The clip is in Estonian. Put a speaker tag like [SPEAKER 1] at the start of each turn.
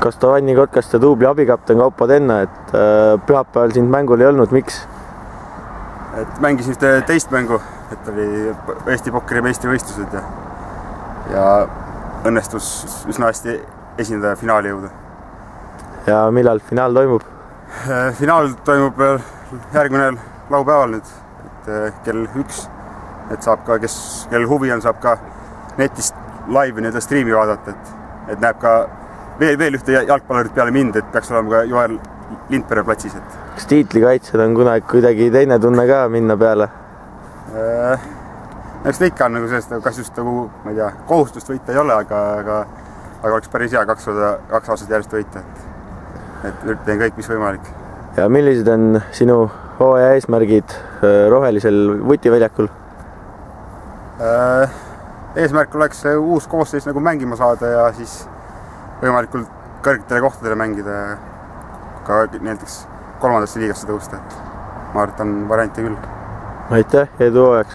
[SPEAKER 1] Kas Tavanni Kotkaste duubli abikapten Kaupo Tenna, et pühapäeval sind mängul ei olnud, miks?
[SPEAKER 2] Et mängisin ühte teist mängu, et oli Eesti pokkeri meistrivõistlused ja õnnestus üsna hästi esindada finaali jõuda.
[SPEAKER 1] Ja millal finaal toimub?
[SPEAKER 2] Finaal toimub järgmine laupäeval nüüd, et kell 1. Et saab ka, kel huvi on, saab ka netist live nii striimi vaadata, et näeb ka veel ühte jalgpallurit peale mind, et peaks olema ka Joel Lindpere platsis.
[SPEAKER 1] Kas tiitlikaitsjad on kuidagi teine tunne ka minna peale?
[SPEAKER 2] Eks ta ikka on nagu sellest, kas just nagu, ma ei tea, kohustust võita ei ole, aga oleks päris hea 2 aastat järjest võita, et teen kõik, mis võimalik.
[SPEAKER 1] Ja millised on sinu hooaja eesmärgid rohelisel vutiväljakul?
[SPEAKER 2] Eesmärk oleks uus koosseis nagu mängima saada ja siis võimalikult kõrgetele kohtadele mängida ja ka näiteks 3. liigasse tõusta, et ma arvan, et on varianti küll.
[SPEAKER 1] Aitäh ja edu hooajaks!